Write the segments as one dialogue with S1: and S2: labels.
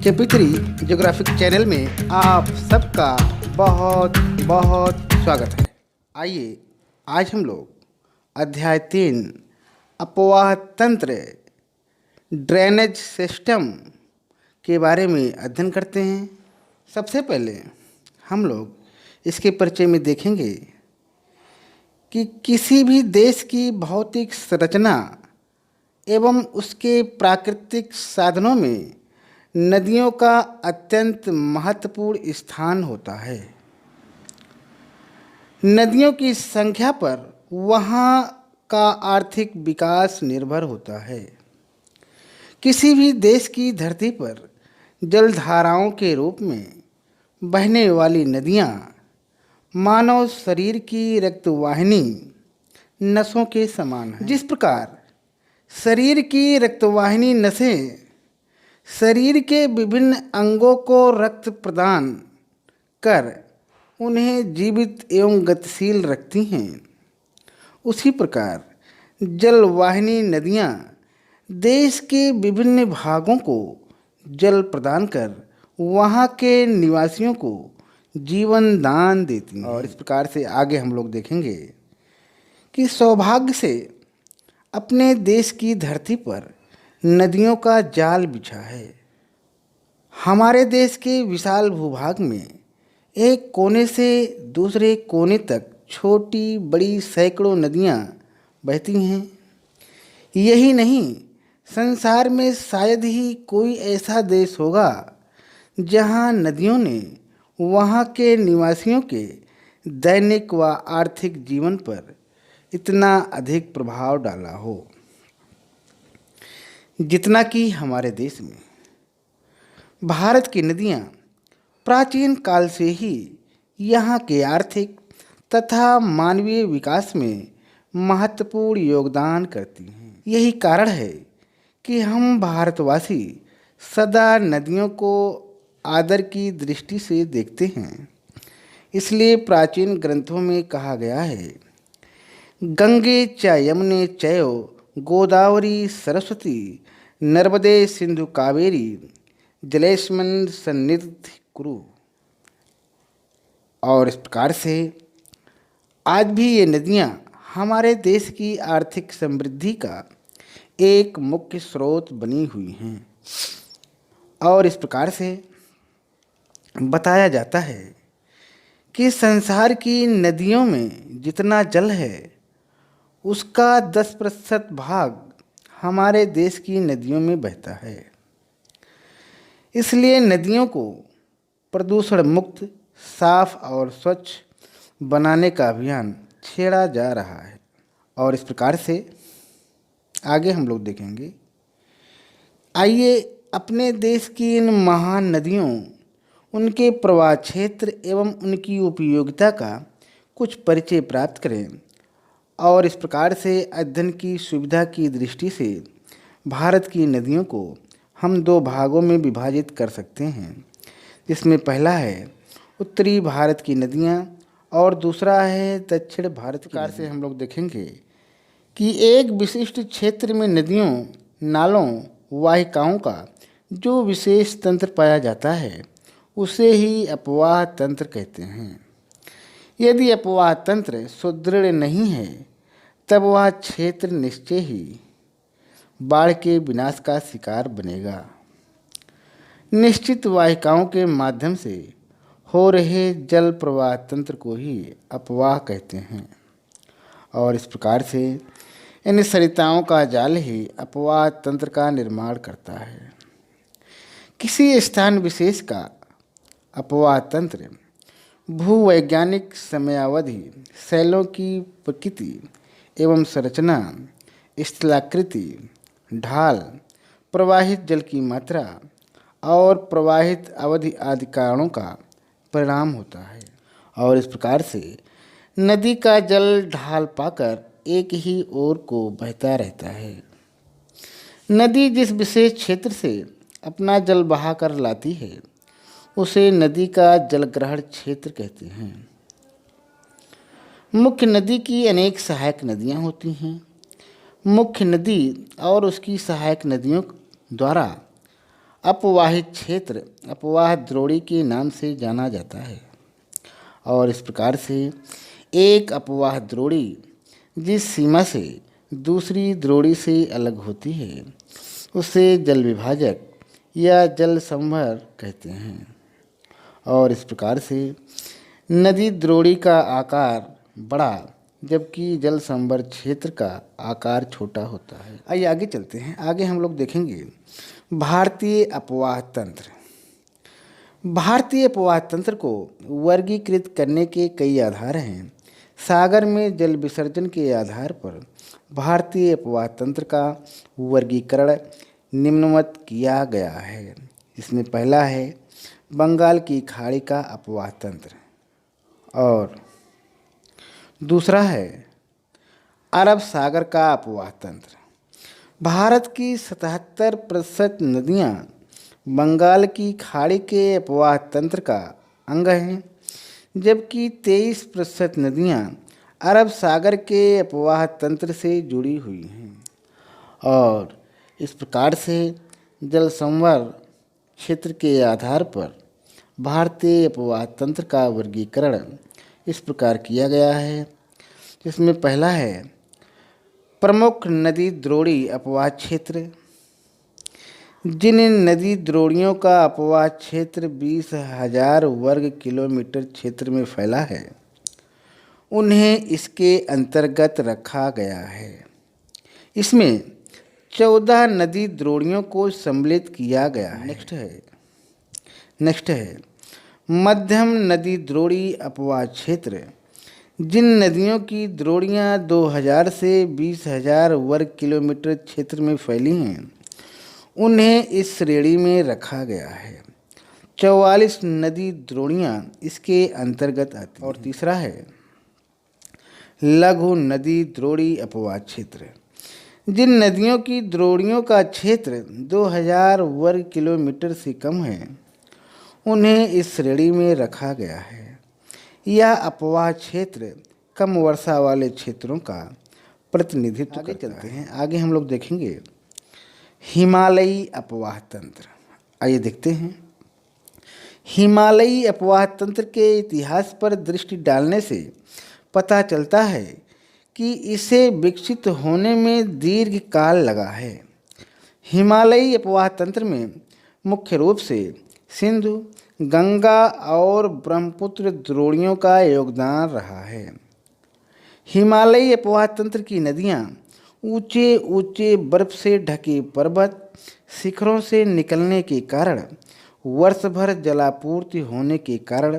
S1: केपी3 geographic channel में आप सबका बहुत बहुत स्वागत है। आइए आज हम लोग अध्याय 3 अपवाह तंत्र ड्रेनेज सिस्टम के बारे में अध्ययन करते हैं। सबसे पहले हम लोग इसके परिचय में देखेंगे कि किसी भी देश की भौतिक संरचना एवं उसके प्राकृतिक साधनों में नदियों का अत्यंत महत्वपूर्ण स्थान होता है। नदियों की संख्या पर वहाँ का आर्थिक विकास निर्भर होता है। किसी भी देश की धरती पर जलधाराओं के रूप में बहने वाली नदियाँ मानव शरीर की रक्तवाहिनी नसों के समान हैं। जिस प्रकार शरीर की रक्तवाहिनी नसें शरीर के विभिन्न अंगों को रक्त प्रदान कर उन्हें जीवित एवं गतिशील रखती हैं, उसी प्रकार जलवाहिनी नदियाँ देश के विभिन्न भागों को जल प्रदान कर वहाँ के निवासियों को जीवन दान देती हैं। और इस प्रकार से आगे हम लोग देखेंगे कि सौभाग्य से अपने देश की धरती पर नदियों का जाल बिछा है। हमारे देश के विशाल भूभाग में एक कोने से दूसरे कोने तक छोटी बड़ी सैकड़ों नदियाँ बहती हैं। यही नहीं, संसार में शायद ही कोई ऐसा देश होगा जहाँ नदियों ने वहाँ के निवासियों के दैनिक व आर्थिक जीवन पर इतना अधिक प्रभाव डाला हो जितना कि हमारे देश में। भारत की नदियाँ प्राचीन काल से ही यहाँ के आर्थिक तथा मानवीय विकास में महत्वपूर्ण योगदान करती हैं। यही कारण है कि हम भारतवासी सदा नदियों को आदर की दृष्टि से देखते हैं। इसलिए प्राचीन ग्रंथों में कहा गया है, गंगे च यमुने चैव गोदावरी सरस्वती नर्मदे सिंधु कावेरी जलेस्मिन् सन्निधिं कुरु। और इस प्रकार से आज भी ये नदियाँ हमारे देश की आर्थिक समृद्धि का एक मुख्य स्रोत बनी हुई हैं। और इस प्रकार से बताया जाता है कि संसार की नदियों में जितना जल है उसका 10% भाग हमारे देश की नदियों में बहता है। इसलिए नदियों को प्रदूषण मुक्त, साफ और स्वच्छ बनाने का अभियान छेड़ा जा रहा है। और इस प्रकार से आगे हम लोग देखेंगे। आइए अपने देश की इन महान नदियों, उनके प्रवाह क्षेत्र एवं उनकी उपयोगिता का कुछ परिचय प्राप्त करें। और इस प्रकार से अध्ययन की सुविधा की दृष्टि से भारत की नदियों को हम 2 भागों में विभाजित कर सकते हैं, जिसमें पहला है उत्तरी भारत की नदियाँ और दूसरा है दक्षिण भारत। प्रकार से हम लोग देखेंगे कि एक विशिष्ट क्षेत्र में नदियों, नालों, वाहिकाओं का जो विशेष तंत्र पाया जाता है उसे ही अपवाह तंत्र कहते हैं। यदि अपवाह तंत्र सुदृढ़ नहीं है तब वह क्षेत्र निश्चय ही बाढ़ के विनाश का शिकार बनेगा। निश्चित वाहिकाओं के माध्यम से हो रहे जल प्रवाह तंत्र को ही अपवाह कहते हैं। और इस प्रकार से इन सरिताओं का जाल ही अपवाह तंत्र का निर्माण करता है। किसी स्थान विशेष का अपवाह तंत्र भूवैज्ञानिक समयावधि, शैलों की प्रकृति एवं संरचना, स्थलाकृति, ढाल, प्रवाहित जल की मात्रा और प्रवाहित अवधि आदि कारणों का परिणाम होता है। और इस प्रकार से नदी का जल ढाल पाकर एक ही ओर को बहता रहता है। नदी जिस विशेष क्षेत्र से अपना जल बहा कर लाती है उसे नदी का जलग्रहण क्षेत्र कहते हैं। मुख्य नदी की अनेक सहायक नदियाँ होती हैं। मुख्य नदी और उसकी सहायक नदियों द्वारा अपवाहित क्षेत्र अपवाह द्रोणी के नाम से जाना जाता है। और इस प्रकार से एक अपवाह द्रोणी जिस सीमा से दूसरी द्रोणी से अलग होती है उसे जल विभाजक या जल संभर कहते हैं। और इस प्रकार से नदी द्रोणी का आकार बड़ा जबकि जल संभर क्षेत्र का आकार छोटा होता है। आइए आगे चलते हैं। आगे हम लोग देखेंगे भारतीय अपवाह तंत्र। भारतीय अपवाह तंत्र को वर्गीकृत करने के कई आधार हैं। सागर में जल विसर्जन के आधार पर भारतीय अपवाह तंत्र का वर्गीकरण निम्नवत किया गया है। इसमें पहला है बंगाल की खाड़ी का अपवाह तंत्र और दूसरा है अरब सागर का अपवाह तंत्र। भारत की 77% नदियाँ बंगाल की खाड़ी के अपवाह तंत्र का अंग हैं, जबकि 23% नदियाँ अरब सागर के अपवाह तंत्र से जुड़ी हुई हैं। और इस प्रकार से जल संवर क्षेत्र के आधार पर भारतीय अपवाह तंत्र का वर्गीकरण इस प्रकार किया गया है, जिसमें पहला है प्रमुख नदी द्रोणी अपवाह क्षेत्र। जिन नदी द्रोणियों का अपवाह क्षेत्र 20,000 वर्ग किलोमीटर क्षेत्र में फैला है उन्हें इसके अंतर्गत रखा गया है। इसमें 14 नदी द्रोणियों को सम्मिलित किया गया है। नेक्स्ट है मध्यम नदी द्रोणी अपवाह क्षेत्र। जिन नदियों की द्रोणियाँ 2000 से 20,000 वर्ग किलोमीटर क्षेत्र में फैली हैं उन्हें इस श्रेणी में रखा गया है। 44 नदी द्रोणियाँ इसके अंतर्गत आती हैं। और तीसरा है लघु नदी द्रोणी अपवाह क्षेत्र। जिन नदियों की द्रोणियों का क्षेत्र 2000 वर्ग किलोमीटर से कम है उन्हें इस श्रेणी में रखा गया है। यह अपवाह क्षेत्र कम वर्षा वाले क्षेत्रों का प्रतिनिधित्व करता है। आगे हम लोग देखेंगे हिमालयी अपवाह तंत्र। आइए देखते हैं। हिमालयी अपवाह तंत्र के इतिहास पर दृष्टि डालने से पता चलता है कि इसे विकसित होने में दीर्घ काल लगा है। हिमालयी अपवाह तंत्र में मुख्य रूप से सिंधु, गंगा और ब्रह्मपुत्र द्रोणियों का योगदान रहा है। हिमालयी अपवाह तंत्र की नदियाँ ऊंचे ऊंचे बर्फ से ढके पर्वत शिखरों से निकलने के कारण वर्ष भर जलापूर्ति होने के कारण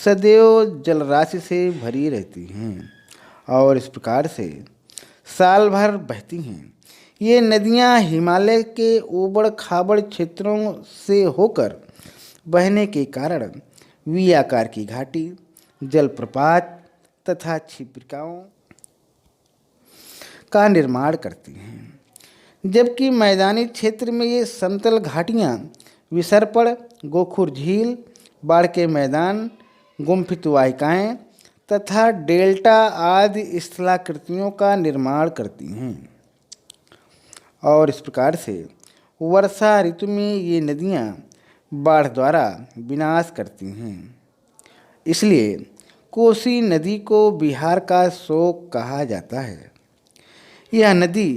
S1: सदैव जलराशि से भरी रहती हैं और इस प्रकार से साल भर बहती हैं। ये नदियाँ हिमालय के ऊबड़ खाबड़ क्षेत्रों से होकर बहने के कारण वी आकार की घाटी, जलप्रपात तथा छिपकाओं का निर्माण करती हैं, जबकि मैदानी क्षेत्र में ये समतल घाटियाँ विसर्पण, गोखुर झील, बाढ़ के मैदान, गुम्फित वाहिकाएँ तथा डेल्टा आदि स्थलाकृतियों का निर्माण करती हैं। और इस प्रकार से वर्षा ऋतु में ये नदियाँ बाढ़ द्वारा विनाश करती हैं। इसलिए कोसी नदी को बिहार का शोक कहा जाता है। यह नदी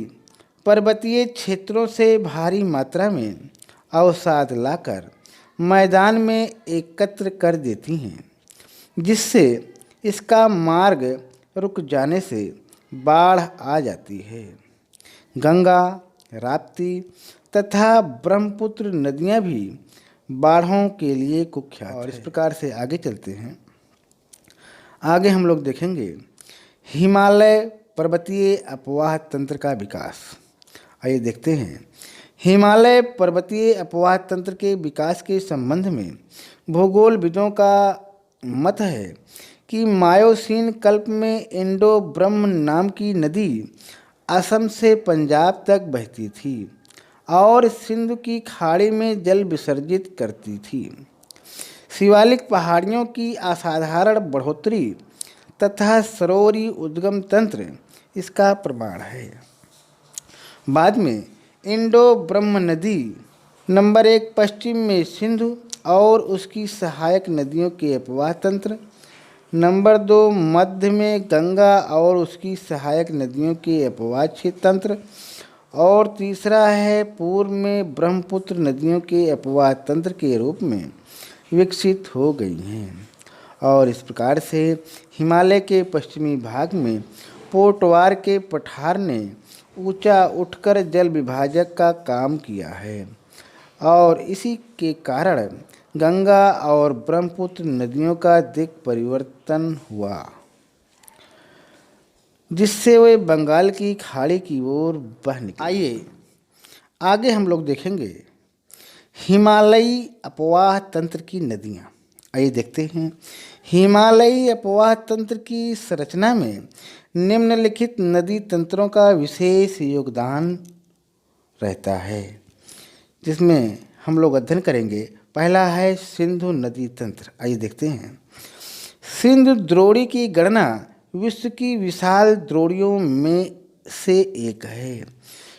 S1: पर्वतीय क्षेत्रों से भारी मात्रा में अवसाद लाकर मैदान में एकत्र कर देती हैं, जिससे इसका मार्ग रुक जाने से बाढ़ आ जाती है। गंगा, राप्ती तथा ब्रह्मपुत्र नदियाँ भी बाढ़ों के लिए कुख्यात हैं। और इस प्रकार से आगे चलते हैं। आगे हम लोग देखेंगे हिमालय पर्वतीय अपवाह तंत्र का विकास। आइए देखते हैं। हिमालय पर्वतीय अपवाह तंत्र के विकास के संबंध में भूगोलविदों का मत है कि मायोसीन कल्प में इंडो ब्रह्म नाम की नदी असम से पंजाब तक बहती थी और सिंधु की खाड़ी में जल विसर्जित करती थी। शिवालिक पहाड़ियों की असाधारण बढ़ोतरी तथा सरोवरी उद्गम तंत्र इसका प्रमाण है। बाद में इंडो ब्रह्म नदी नंबर 1, पश्चिम में सिंधु और उसकी सहायक नदियों के अपवाह तंत्र। नंबर 2, मध्य में गंगा और उसकी सहायक नदियों के अपवाह तंत्र। और तीसरा है पूर्व में ब्रह्मपुत्र नदियों के अपवाह तंत्र के रूप में विकसित हो गई हैं। और इस प्रकार से हिमालय के पश्चिमी भाग में पोटवार के पठार ने ऊंचा उठकर जल विभाजक का काम किया है और इसी के कारण गंगा और ब्रह्मपुत्र नदियों का दिक् परिवर्तन हुआ, जिससे वे बंगाल की खाड़ी की ओर बह निकले। आइए आगे हम लोग देखेंगे हिमालयी अपवाह तंत्र की नदियाँ। आइए देखते हैं हिमालयी अपवाह तंत्र की संरचना में निम्नलिखित नदी तंत्रों का विशेष योगदान रहता है, जिसमें हम लोग अध्ययन करेंगे। पहला है सिंधु नदी तंत्र। आइए देखते हैं। सिंधु द्रोणी की गणना विश्व की विशाल द्रोणियों में से एक है।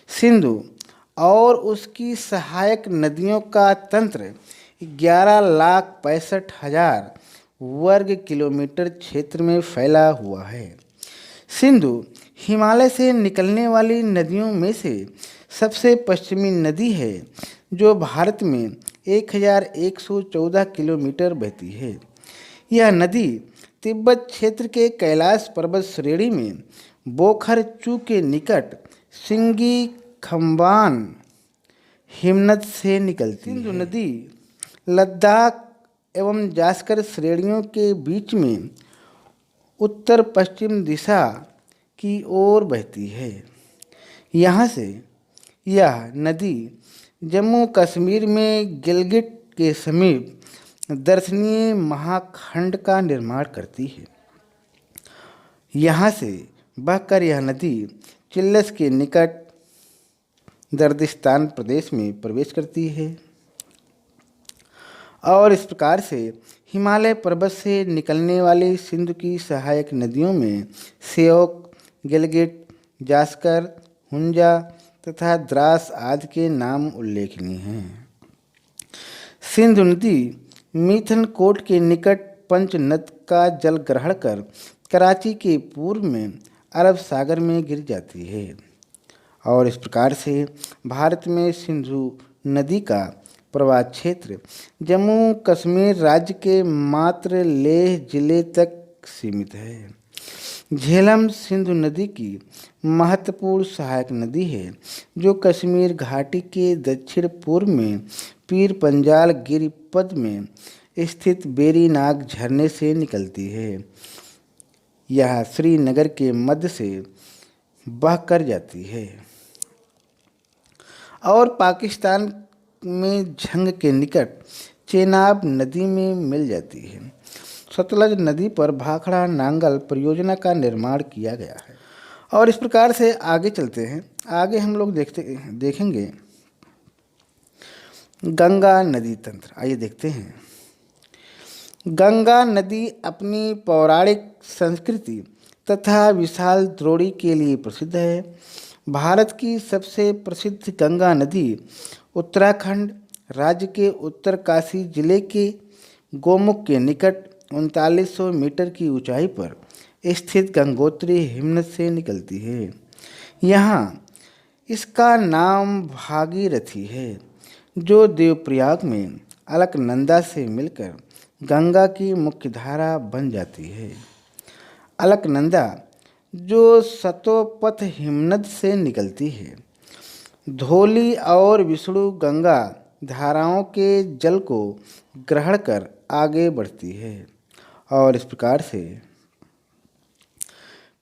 S1: सिंधु और उसकी सहायक नदियों का तंत्र 11,65,000 वर्ग किलोमीटर क्षेत्र में फैला हुआ है। सिंधु हिमालय से निकलने वाली नदियों में से सबसे पश्चिमी नदी है, जो भारत में 1,114 किलोमीटर बहती है। यह नदी तिब्बत क्षेत्र के कैलाश पर्वत श्रेणी में बोखर चू के निकट सिंगी खम्बान हिमनद से निकलती है। सिंधु नदी लद्दाख एवं जास्कर श्रेणियों के बीच में उत्तर पश्चिम दिशा की ओर बहती है। यहाँ से यह नदी जम्मू कश्मीर में गिलगिट के समीप दर्शनीय महाखंड का निर्माण करती है। यहाँ से बहकर यह नदी चिल्लस के निकट दर्दिस्तान प्रदेश में प्रवेश करती है और इस प्रकार से हिमालय पर्वत से निकलने वाली सिंधु की सहायक नदियों में श्योक, गिलगिट, जास्कर, हुंजा तथा द्रास आदि के नाम उल्लेखनीय हैं। सिंधु नदी मिथनकोट के निकट पंचनद का जल ग्रहण कर कराची के पूर्व में अरब सागर में गिर जाती है और इस प्रकार से भारत में सिंधु नदी का प्रवाह क्षेत्र जम्मू कश्मीर राज्य के मात्र लेह जिले तक सीमित है। झेलम सिंधु नदी की महत्वपूर्ण सहायक नदी है, जो कश्मीर घाटी के दक्षिण पूर्व में पीर पंजाल गिरिपद में स्थित बेरीनाग झरने से निकलती है। यह श्रीनगर के मध्य से बहकर जाती है और पाकिस्तान में झंग के निकट चेनाब नदी में मिल जाती है। सतलज नदी पर भाखड़ा नांगल परियोजना का निर्माण किया गया है और इस प्रकार से आगे चलते हैं। आगे हम लोग देखेंगे गंगा नदी तंत्र। आइए देखते हैं। गंगा नदी अपनी पौराणिक संस्कृति तथा विशाल द्रोणी के लिए प्रसिद्ध है। भारत की सबसे प्रसिद्ध गंगा नदी उत्तराखंड राज्य के उत्तरकाशी जिले के गोमुख के निकट 3900 मीटर की ऊंचाई पर स्थित गंगोत्री हिमनद से निकलती है। यहाँ इसका नाम भागीरथी है, जो देवप्रयाग में अलकनंदा से मिलकर गंगा की मुख्य धारा बन जाती है। अलकनंदा जो सतोपथ हिमनद से निकलती है, धौली और विष्णु गंगा धाराओं के जल को ग्रहण कर आगे बढ़ती है और इस प्रकार से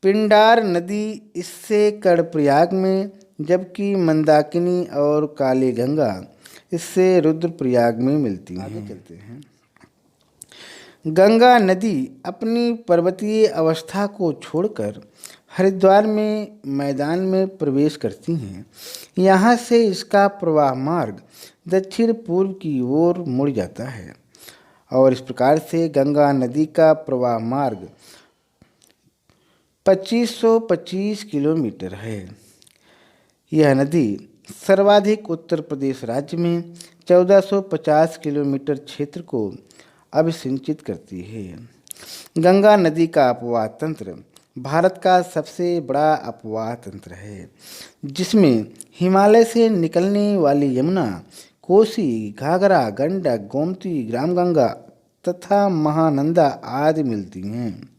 S1: पिंडार नदी इससे कर्णप्रयाग में, जबकि मंदाकिनी और काली गंगा इससे रुद्रप्रयाग में मिलती हैं। आगे चलते हैं। गंगा नदी अपनी पर्वतीय अवस्था को छोड़कर हरिद्वार में मैदान में प्रवेश करती हैं। यहाँ से इसका प्रवाह मार्ग दक्षिण पूर्व की ओर मुड़ जाता है और इस प्रकार से गंगा नदी का प्रवाह मार्ग 2525 किलोमीटर है। यह नदी सर्वाधिक उत्तर प्रदेश राज्य में 1450 किलोमीटर क्षेत्र को अभिसिंचित करती है। गंगा नदी का अपवाह तंत्र भारत का सबसे बड़ा अपवाह तंत्र है, जिसमें हिमालय से निकलने वाली यमुना, कोसी, घाघरा, गंडक, गोमती, रामगंगा तथा महानंदा आदि मिलती हैं।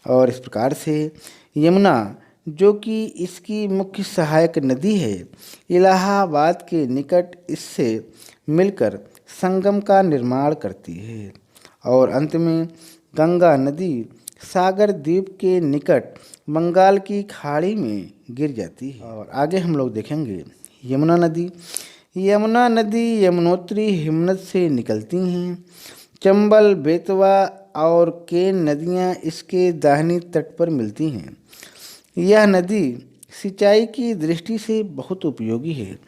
S1: और इस प्रकार से यमुना, जो कि इसकी मुख्य सहायक नदी है, इलाहाबाद के निकट इससे मिलकर संगम का निर्माण करती है। और अंत में गंगा नदी सागर द्वीप के निकट बंगाल की खाड़ी में गिर जाती है। और आगे हम लोग देखेंगे यमुना नदी। यमुना नदी यमुनोत्री हिमनद से निकलती हैं। चंबल, बेतवा और केन नदियाँ इसके दाहिनी तट पर मिलती हैं। यह नदी सिंचाई की दृष्टि से बहुत उपयोगी है।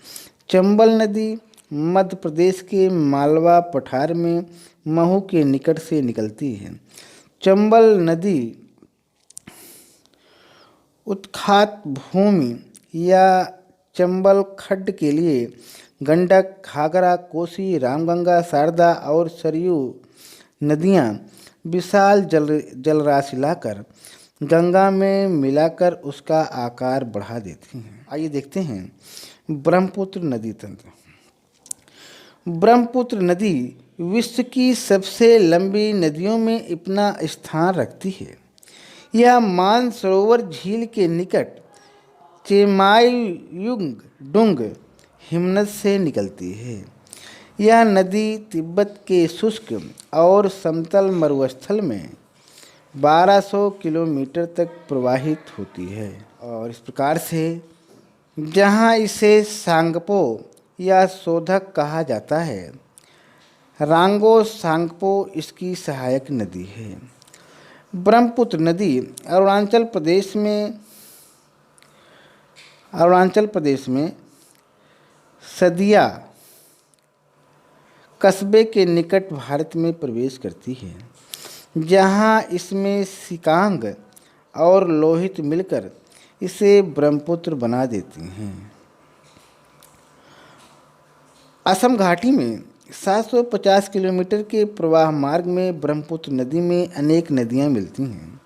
S1: चंबल नदी मध्य प्रदेश के मालवा पठार में महू के निकट से निकलती है। चंबल नदी उत्खात भूमि या चंबल खड्ड के लिए गंडक, घाघरा, कोसी, रामगंगा, शारदा और सरयू नदियाँ विशाल जलराशि लाकर गंगा में मिलाकर उसका आकार बढ़ा देती हैं। आइए देखते हैं ब्रह्मपुत्र नदी तंत्र। ब्रह्मपुत्र नदी विश्व की सबसे लंबी नदियों में अपना स्थान रखती है। यह मानसरोवर झील के निकट चेमायुंग डुंग हिमनद से निकलती है। यह नदी तिब्बत के शुष्क और समतल मरुस्थल में 1200 किलोमीटर तक प्रवाहित होती है। और इस प्रकार से जहाँ इसे सांगपो या शोधक कहा जाता है, रांगो सांगपो इसकी सहायक नदी है। ब्रह्मपुत्र नदी अरुणाचल प्रदेश में सदिया कस्बे के निकट भारत में प्रवेश करती है, जहाँ इसमें सिकांग और लोहित मिलकर इसे ब्रह्मपुत्र बना देती हैं। असम घाटी में 750 किलोमीटर के प्रवाह मार्ग में ब्रह्मपुत्र नदी में अनेक नदियाँ मिलती हैं।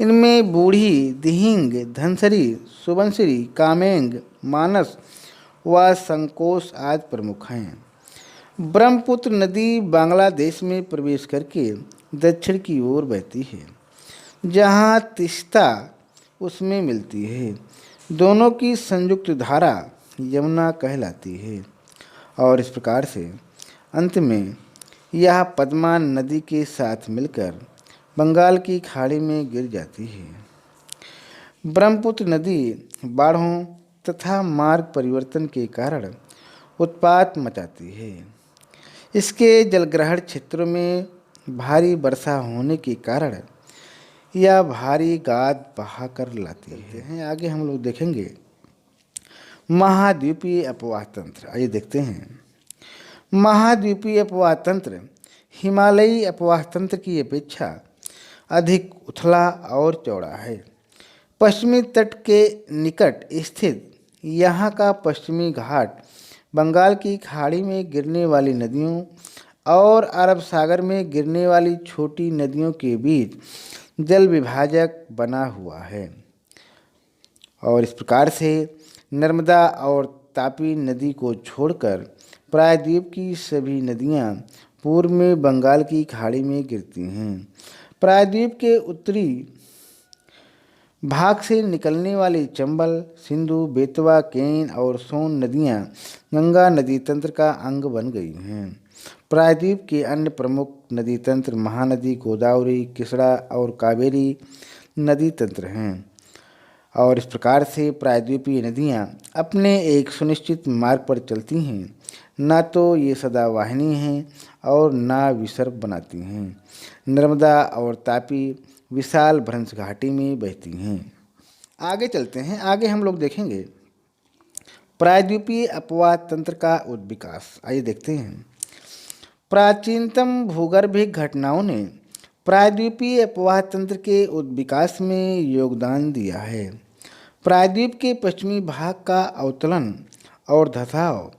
S1: इनमें बूढ़ी, दिहिंग, धनसरी, सुबनसिरी, कामेंग, मानस व संकोश आदि प्रमुख हैं। ब्रह्मपुत्र नदी बांग्लादेश में प्रवेश करके दक्षिण की ओर बहती है, जहाँ तीस्ता उसमें मिलती है। दोनों की संयुक्त धारा यमुना कहलाती है। और इस प्रकार से अंत में यह पद्मा नदी के साथ मिलकर बंगाल की खाड़ी में गिर जाती है। ब्रह्मपुत्र नदी बाढ़ों तथा मार्ग परिवर्तन के कारण उत्पात मचाती है। इसके जलग्रहण क्षेत्रों में भारी वर्षा होने के कारण यह भारी गाद बहा कर लाती है। आगे हम लोग देखेंगे महाद्वीपीय अपवाह तंत्र। आइए देखते हैं। महाद्वीपीय अपवाह तंत्र हिमालयी अपवाह तंत्र की अपेक्षा अधिक उथला और चौड़ा है। पश्चिमी तट के निकट स्थित यहाँ का पश्चिमी घाट बंगाल की खाड़ी में गिरने वाली नदियों और अरब सागर में गिरने वाली छोटी नदियों के बीच जल विभाजक बना हुआ है। और इस प्रकार से नर्मदा और तापी नदी को छोड़कर प्रायद्वीप की सभी नदियाँ पूर्व में बंगाल की खाड़ी में गिरती हैं। प्रायद्वीप के उत्तरी भाग से निकलने वाली चंबल, सिंधु, बेतवा, केन और सोन नदियाँ गंगा नदी तंत्र का अंग बन गई हैं। प्रायद्वीप के अन्य प्रमुख नदी तंत्र महानदी, गोदावरी, कृष्णा और कावेरी नदी तंत्र हैं। और इस प्रकार से प्रायद्वीपीय नदियाँ अपने एक सुनिश्चित मार्ग पर चलती हैं, न तो ये सदावाहिनी हैं और न विसर्ग बनाती हैं। नर्मदा और तापी विशाल भ्रंश घाटी में बहती हैं। आगे चलते हैं। आगे हम लोग देखेंगे प्रायद्वीपीय अपवाह तंत्र का उद्विकास। आइए देखते हैं। प्राचीनतम भूगर्भिक घटनाओं ने प्रायद्वीपीय अपवाह तंत्र के उद्विकास में योगदान दिया है। प्रायद्वीप के पश्चिमी भाग का अवतलन और धसाव,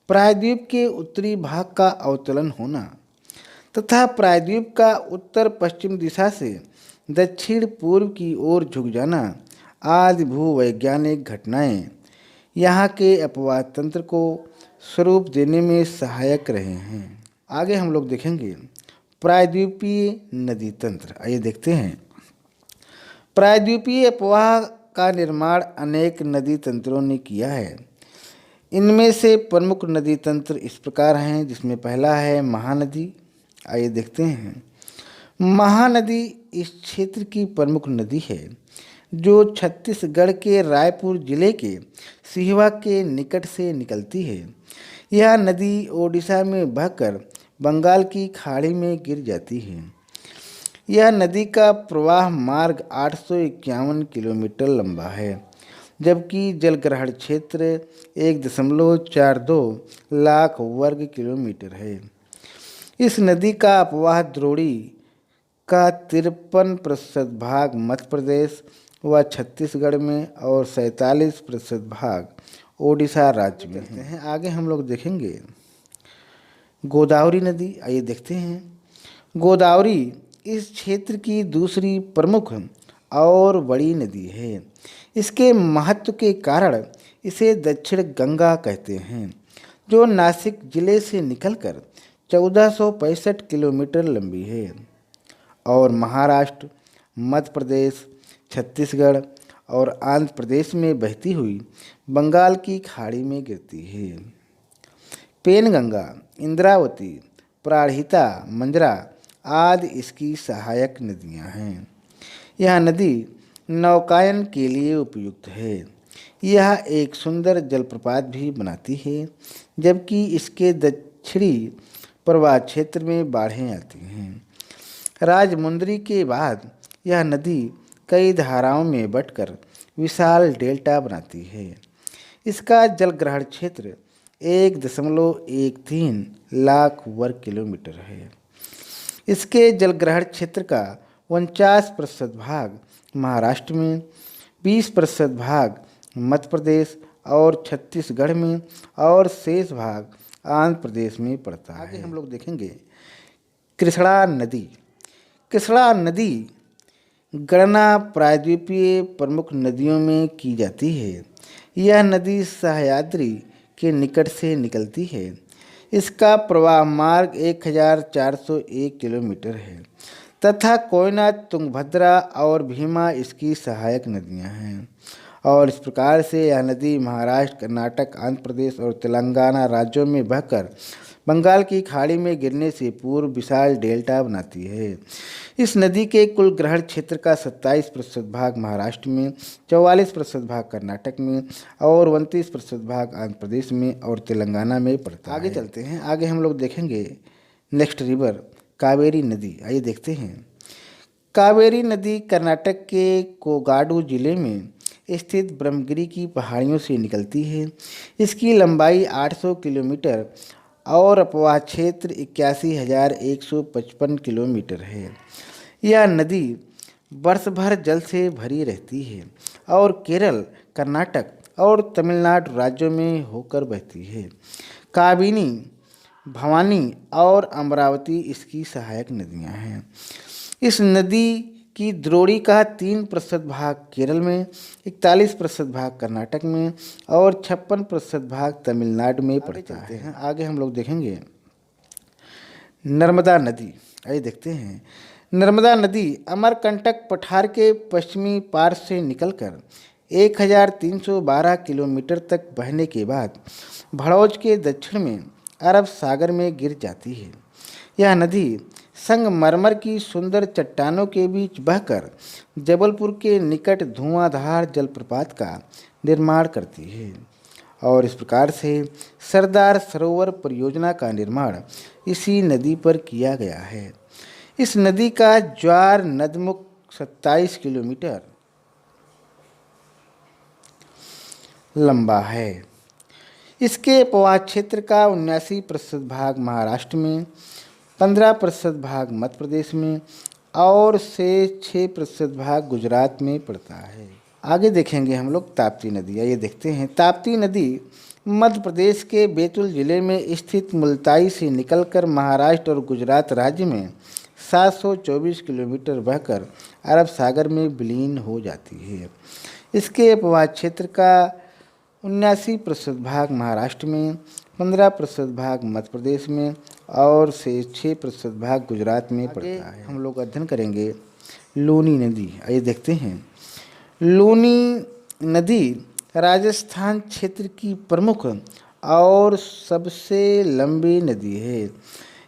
S1: प्रायद्वीप के उत्तरी भाग का अवतलन होना तथा प्रायद्वीप का उत्तर पश्चिम दिशा से दक्षिण पूर्व की ओर झुक जाना आदि भूवैज्ञानिक घटनाएं यहाँ के अपवाह तंत्र को स्वरूप देने में सहायक रहे हैं। आगे हम लोग देखेंगे प्रायद्वीपीय नदी तंत्र। आइए देखते हैं। प्रायद्वीपीय अपवाह का निर्माण अनेक नदी तंत्रों ने किया है। इनमें से प्रमुख नदी तंत्र इस प्रकार हैं, जिसमें पहला है महानदी। आइए देखते हैं। महानदी इस क्षेत्र की प्रमुख नदी है जो छत्तीसगढ़ के रायपुर जिले के सिहवा के निकट से निकलती है। यह नदी ओडिशा में बहकर बंगाल की खाड़ी में गिर जाती है। यह नदी का प्रवाह मार्ग 851 किलोमीटर लंबा है, जबकि जलग्रहण क्षेत्र 1.42 लाख वर्ग किलोमीटर है। इस नदी का अपवाह द्रोणी का 53% भाग मध्य प्रदेश व छत्तीसगढ़ में और 47% भाग ओडिशा राज्य में है। आगे हम लोग देखेंगे गोदावरी नदी। आइए देखते हैं। गोदावरी इस क्षेत्र की दूसरी प्रमुख और बड़ी नदी है। इसके महत्व के कारण इसे दक्षिण गंगा कहते हैं, जो नासिक जिले से निकलकर 1465 किलोमीटर लंबी है और महाराष्ट्र, मध्य प्रदेश, छत्तीसगढ़ और आंध्र प्रदेश में बहती हुई बंगाल की खाड़ी में गिरती है। पेनगंगा, इंद्रावती, प्राणहिता, मंजरा आदि इसकी सहायक नदियां हैं। यह नदी नौकायन के लिए उपयुक्त है। यह एक सुंदर जलप्रपात भी बनाती है, जबकि इसके दक्षिणी प्रवाह क्षेत्र में बाढ़ें आती हैं। राजमुंदरी के बाद यह नदी कई धाराओं में बंटकर विशाल डेल्टा बनाती है। इसका जलग्रहण क्षेत्र 1.13 लाख वर्ग किलोमीटर है। इसके जलग्रहण क्षेत्र का 49% भाग महाराष्ट्र में, 20% भाग मध्य प्रदेश और छत्तीसगढ़ में और शेष भाग आंध्र प्रदेश में पड़ता है। आगे हम लोग देखेंगे कृष्णा नदी। कृष्णा नदी गणना प्रायद्वीपीय प्रमुख नदियों में की जाती है। यह नदी सह्याद्री के निकट से निकलती है। इसका प्रवाह मार्ग 1401 किलोमीटर है तथा कोयना, तुंगभद्रा और भीमा इसकी सहायक नदियां हैं और इस प्रकार से यह नदी महाराष्ट्र, कर्नाटक, आंध्र प्रदेश और तेलंगाना राज्यों में बहकर बंगाल की खाड़ी में गिरने से पूर्व विशाल डेल्टा बनाती है। इस नदी के कुल ग्रहण क्षेत्र का 27% भाग महाराष्ट्र में, 44% भाग कर्नाटक में और 29% भाग आंध्र प्रदेश में और तेलंगाना में पड़ता है। आगे चलते हैं। आगे हम लोग देखेंगे नेक्स्ट रिवर कावेरी नदी। आइए देखते हैं। कावेरी नदी कर्नाटक के कोगाडू जिले में स्थित ब्रह्मगिरी की पहाड़ियों से निकलती है। इसकी लंबाई 800 किलोमीटर और अपवाह क्षेत्र 81,155 किलोमीटर है। यह नदी वर्ष भर जल से भरी रहती है और केरल, कर्नाटक और तमिलनाडु राज्यों में होकर बहती है। काबिनी, भवानी और अमरावती इसकी सहायक नदियां हैं। इस नदी की द्रोणी का 3% भाग केरल में, 41% भाग कर्नाटक में और 56% भाग तमिलनाडु में पड़ता है। आगे हम लोग देखेंगे नर्मदा नदी। आइए देखते हैं। नर्मदा नदी अमरकंटक पठार के पश्चिमी पार्श्व से निकलकर 1312 किलोमीटर तक बहने के बाद भड़ौज के दक्षिण में अरब सागर में गिर जाती है। यह नदी संगमरमर की सुंदर चट्टानों के बीच बहकर जबलपुर के निकट धुआंधार जलप्रपात का निर्माण करती है और इस प्रकार से सरदार सरोवर परियोजना का निर्माण इसी नदी पर किया गया है। इस नदी का ज्वार नदमुख 27 किलोमीटर लंबा है। इसके अपवाह क्षेत्र का 79% भाग महाराष्ट्र में, 15% भाग मध्य प्रदेश में और से 6% भाग गुजरात में पड़ता है। आगे देखेंगे हम लोग ताप्ती नदी। आइए देखते हैं। ताप्ती नदी मध्य प्रदेश के बैतूल जिले में स्थित मुल्ताई से निकलकर महाराष्ट्र और गुजरात राज्य में 724 किलोमीटर बहकर अरब सागर में विलीन हो जाती है। इसके अपवाह क्षेत्र का 79% भाग महाराष्ट्र में, 15% भाग मध्य प्रदेश में और से 6% भाग गुजरात में पड़ता है। हम लोग अध्ययन करेंगे लूनी नदी। आइए देखते हैं। लूनी नदी राजस्थान क्षेत्र की प्रमुख और सबसे लंबी नदी है।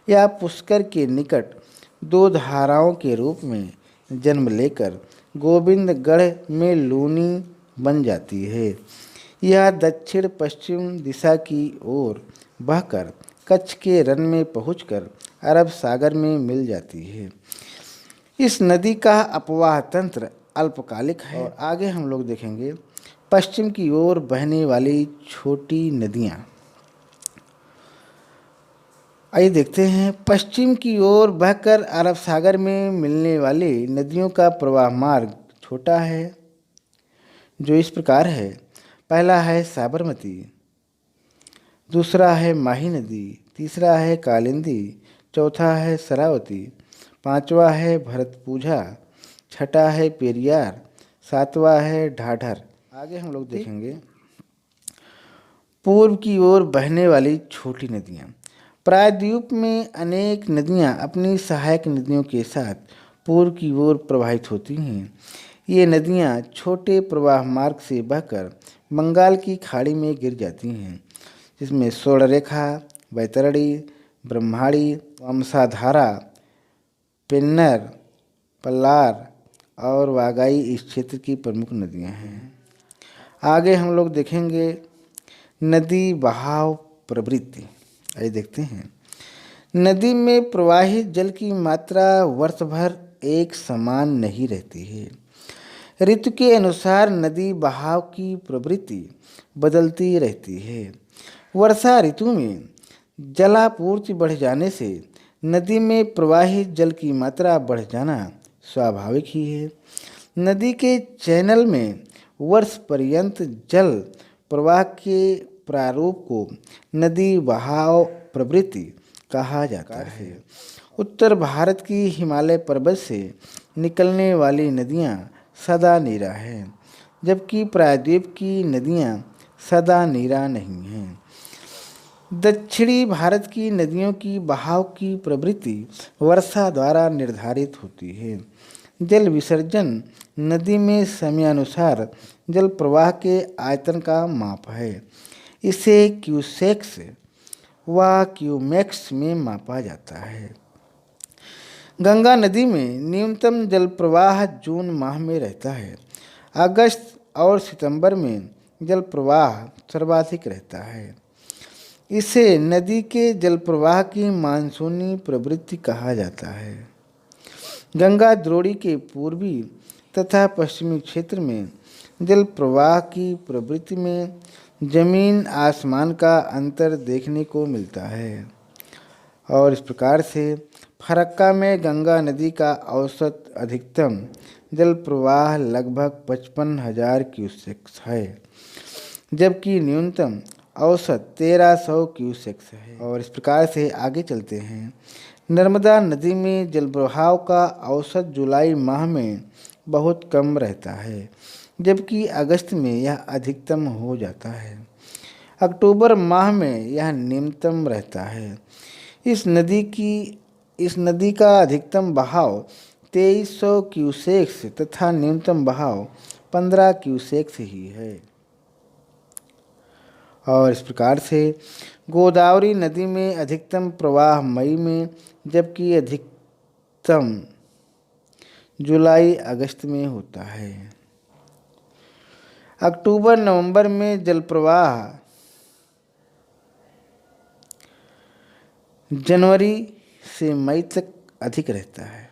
S1: यह पुष्कर के निकट दो धाराओं के रूप में जन्म लेकर गोविंदगढ़ में लूनी बन जाती है। यह दक्षिण पश्चिम दिशा की ओर बहकर कच्छ के रन में पहुंचकर अरब सागर में मिल जाती है। इस नदी का अपवाह तंत्र अल्पकालिक है। और आगे हम लोग देखेंगे पश्चिम की ओर बहने वाली छोटी नदियाँ। आइए देखते हैं। पश्चिम की ओर बहकर अरब सागर में मिलने वाली नदियों का प्रवाह मार्ग छोटा है, जो इस प्रकार है। पहला है साबरमती, दूसरा है माही नदी, तीसरा है कालिंदी, चौथा है शरावती, पांचवा है भरतपुझा, छठा है पेरियार, सातवां है ढाढर। आगे हम लोग देखेंगे पूर्व की ओर बहने वाली छोटी नदियाँ। प्रायद्वीप में अनेक नदियाँ अपनी सहायक नदियों के साथ पूर्व की ओर प्रवाहित होती हैं। ये नदियाँ छोटे प्रवाह मार्ग से बहकर बंगाल की खाड़ी में गिर जाती हैं, जिसमें स्वर्णरेखा, बैतरणी, ब्रह्माणी, वमसाधारा, पेन्नर, पल्लार और वागाई इस क्षेत्र की प्रमुख नदियाँ हैं। आगे हम लोग देखेंगे नदी बहाव प्रवृत्ति। आइए देखते हैं। नदी में प्रवाहित जल की मात्रा वर्ष भर एक समान नहीं रहती है। ऋतु के अनुसार नदी बहाव की प्रवृत्ति बदलती रहती है। वर्षा ऋतु में जलापूर्ति बढ़ जाने से नदी में प्रवाहित जल की मात्रा बढ़ जाना स्वाभाविक ही है। नदी के चैनल में वर्ष पर्यंत जल प्रवाह के प्रारूप को नदी बहाव प्रवृत्ति कहा जाता है। उत्तर भारत की हिमालय पर्वत से निकलने वाली नदियाँ सदा नीरा हैं, जबकि प्रायद्वीप की नदियाँ सदा नीरा नहीं हैं। दक्षिणी भारत की नदियों की बहाव की प्रवृत्ति वर्षा द्वारा निर्धारित होती है। जल विसर्जन नदी में समयानुसार जल प्रवाह के आयतन का माप है। इसे क्यूसेक्स व क्यूमेक्स में मापा जाता है। गंगा नदी में न्यूनतम जल प्रवाह जून माह में रहता है। अगस्त और सितंबर में जल प्रवाह सर्वाधिक रहता है। इसे नदी के जल प्रवाह की मानसूनी प्रवृत्ति कहा जाता है। गंगा द्रोणी के पूर्वी तथा पश्चिमी क्षेत्र में जल प्रवाह की प्रवृत्ति में जमीन आसमान का अंतर देखने को मिलता है। और इस प्रकार से फरक्का में गंगा नदी का औसत अधिकतम जल प्रवाह लगभग 55,000 क्यूसेक्स है, जबकि न्यूनतम औसत 1300 क्यूसेक्स है। और इस प्रकार से आगे चलते हैं। नर्मदा नदी में जल प्रवाह का औसत जुलाई माह में बहुत कम रहता है, जबकि अगस्त में यह अधिकतम हो जाता है। अक्टूबर माह में यह निम्नतम रहता है। इस नदी का अधिकतम बहाव 2300 क्यूसेक्स तथा न्यूनतम बहाव 15 क्यूसेक्स ही है। और इस प्रकार से गोदावरी नदी में अधिकतम प्रवाह मई में, जबकि अधिकतम जुलाई अगस्त में होता है। अक्टूबर नवंबर में जल प्रवाह जनवरी से मई तक अधिक रहता है।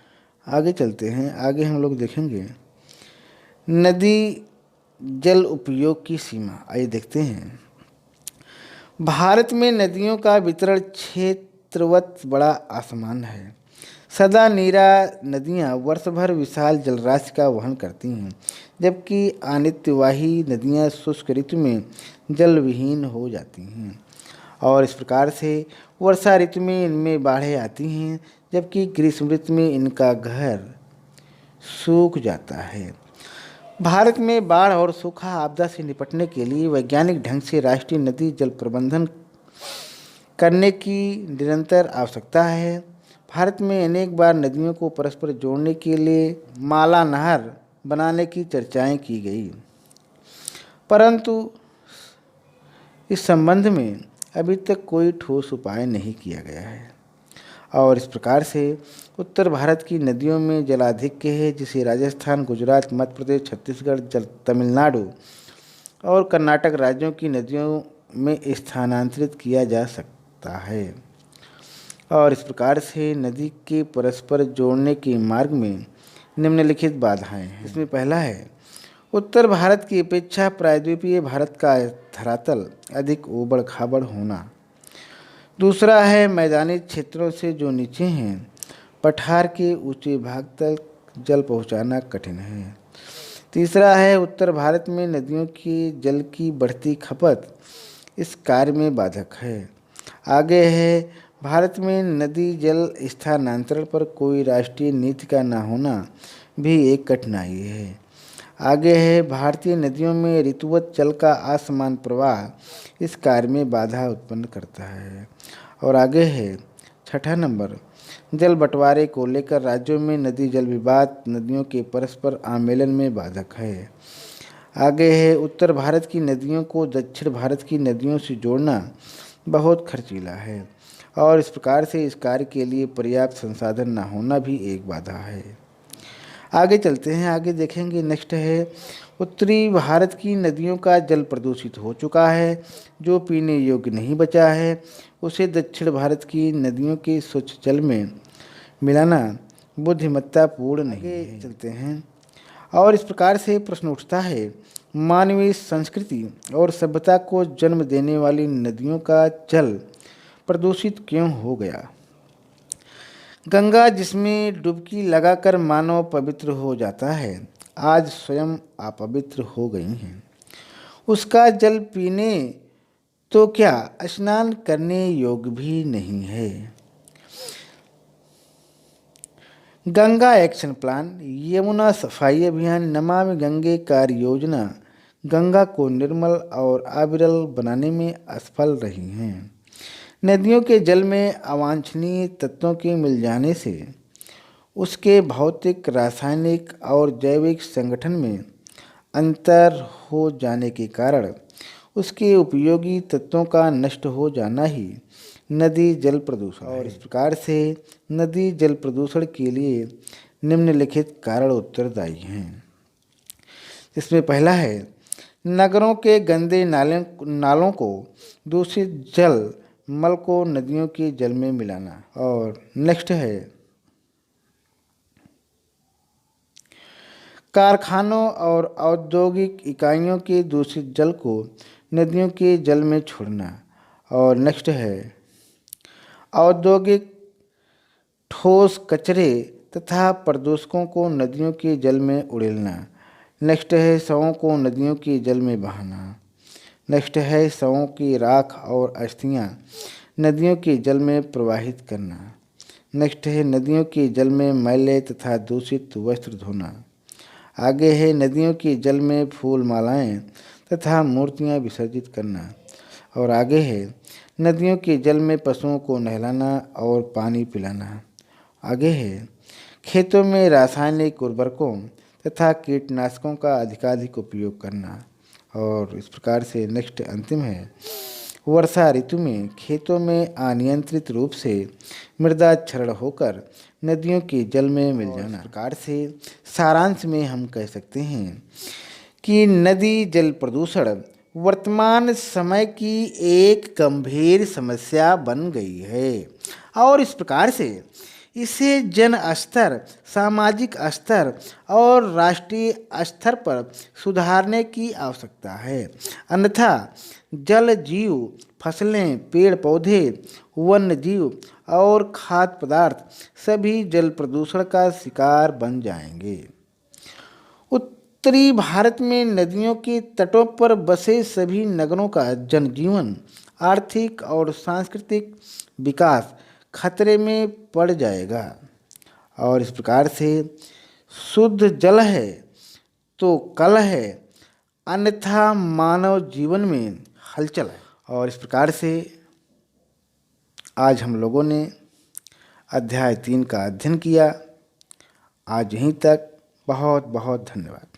S1: आगे चलते हैं। आगे हम लोग देखेंगे नदी जल उपयोग की सीमा। आइए देखते हैं। भारत में नदियों का वितरण क्षेत्रवत बड़ा असमान है। सदा नीरा नदियाँ वर्ष भर विशाल जलराशि का वहन करती हैं, जबकि अनित्यवाही नदियाँ शुष्क ऋतु में जलविहीन हो जाती हैं और इस प्रकार से वर्षा ऋतु में इनमें बाढ़ें आती हैं, जबकि ग्रीष्म ऋतु में इनका घर सूख जाता है। भारत में बाढ़ और सूखा आपदा से निपटने के लिए वैज्ञानिक ढंग से राष्ट्रीय नदी जल प्रबंधन करने की निरंतर आवश्यकता है। भारत में अनेक बार नदियों को परस्पर जोड़ने के लिए माला नहर बनाने की चर्चाएं की गई, परंतु इस संबंध में अभी तक कोई ठोस उपाय नहीं किया गया है और इस प्रकार से उत्तर भारत की नदियों में जलाधिक्य है, जिसे राजस्थान, गुजरात, मध्य प्रदेश, छत्तीसगढ़, तमिलनाडु और कर्नाटक राज्यों की नदियों में स्थानांतरित किया जा सकता है और इस प्रकार से नदी के परस्पर जोड़ने के मार्ग में निम्नलिखित बाधाएं हैं। इसमें पहला है उत्तर भारत की अपेक्षा प्रायद्वीपीय भारत का धरातल अधिक ऊबड़ खाबड़ होना। दूसरा है मैदानी क्षेत्रों से जो नीचे हैं पठार के ऊंचे भाग तक जल पहुंचाना कठिन है। तीसरा है उत्तर भारत में नदियों के जल की बढ़ती खपत इस कार्य में बाधक है। आगे है भारत में नदी जल स्थानांतरण पर कोई राष्ट्रीय नीति का न होना भी एक कठिनाई है। आगे है भारतीय नदियों में ऋतुवत जल का असमान प्रवाह इस कार्य में बाधा उत्पन्न करता है। और आगे है छठा नंबर जल बंटवारे को लेकर राज्यों में नदी जल विवाद नदियों के परस्पर आमेलन में बाधक है। आगे है उत्तर भारत की नदियों को दक्षिण भारत की नदियों से जोड़ना बहुत खर्चीला है और इस प्रकार से इस कार्य के लिए पर्याप्त संसाधन न होना भी एक बाधा है। आगे चलते हैं, आगे देखेंगे। नेक्स्ट है उत्तरी भारत की नदियों का जल प्रदूषित हो चुका है, जो पीने योग्य नहीं बचा है। उसे दक्षिण भारत की नदियों के स्वच्छ जल में मिलाना बुद्धिमत्तापूर्ण नहीं है। चलते हैं और इस प्रकार से प्रश्न उठता है मानवीय संस्कृति और सभ्यता को जन्म देने वाली नदियों का जल प्रदूषित क्यों हो गया। गंगा जिसमें डुबकी लगाकर मानव पवित्र हो जाता है, आज स्वयं अपवित्र हो गई हैं। उसका जल पीने तो क्या स्नान करने योग्य भी नहीं है। गंगा एक्शन प्लान, यमुना सफाई अभियान, नमामि गंगे कार्य योजना गंगा को निर्मल और अविरल बनाने में असफल रही हैं। नदियों के जल में अवांछनीय तत्वों के मिल जाने से उसके भौतिक, रासायनिक और जैविक संगठन में अंतर हो जाने के कारण उसके उपयोगी तत्वों का नष्ट हो जाना ही नदी जल प्रदूषण और इस प्रकार से नदी जल प्रदूषण के लिए निम्नलिखित कारण उत्तरदायी हैं। इसमें पहला है नगरों के गंदे नालों को दूषित जल मल को नदियों के जल में मिलाना। और नेक्स्ट है कारखानों और औद्योगिक इकाइयों के दूषित जल को नदियों के जल में छोड़ना। और नेक्स्ट है औद्योगिक ठोस कचरे तथा प्रदूषकों को नदियों के जल में उड़ेलना। नेक्स्ट है शवों को नदियों के जल में बहाना। नेक्स्ट है शवों की राख और अस्थियां नदियों के जल में प्रवाहित करना। नेक्स्ट है नदियों के जल में मैले तथा दूषित वस्त्र धोना। आगे है नदियों के जल में फूल मालाएं तथा मूर्तियां विसर्जित करना। और आगे है नदियों के जल में पशुओं को नहलाना और पानी पिलाना। आगे है खेतों में रासायनिक उर्वरकों तथा कीटनाशकों का अधिकाधिक उपयोग करना। और इस प्रकार से नेक्स्ट अंतिम है वर्षा ऋतु में खेतों में अनियंत्रित रूप से मृदा क्षरण होकर नदियों के जल में मिल जाना। इस प्रकार से सारांश में हम कह सकते हैं कि नदी जल प्रदूषण वर्तमान समय की एक गंभीर समस्या बन गई है और इस प्रकार से इसे जन स्तर, सामाजिक स्तर और राष्ट्रीय स्तर पर सुधारने की आवश्यकता है। अन्यथा जल जीव, फसलें, पेड़ पौधे, वन्य जीव और खाद्य पदार्थ सभी जल प्रदूषण का शिकार बन जाएंगे। उत्तरी भारत में नदियों के तटों पर बसे सभी नगरों का जनजीवन, आर्थिक और सांस्कृतिक विकास खतरे में पड़ जाएगा। और इस प्रकार से शुद्ध जल है तो कल है, अन्यथा मानव जीवन में हलचल है। और इस प्रकार से आज हम लोगों ने अध्याय 3 का अध्ययन किया। आज यहीं तक। बहुत बहुत धन्यवाद।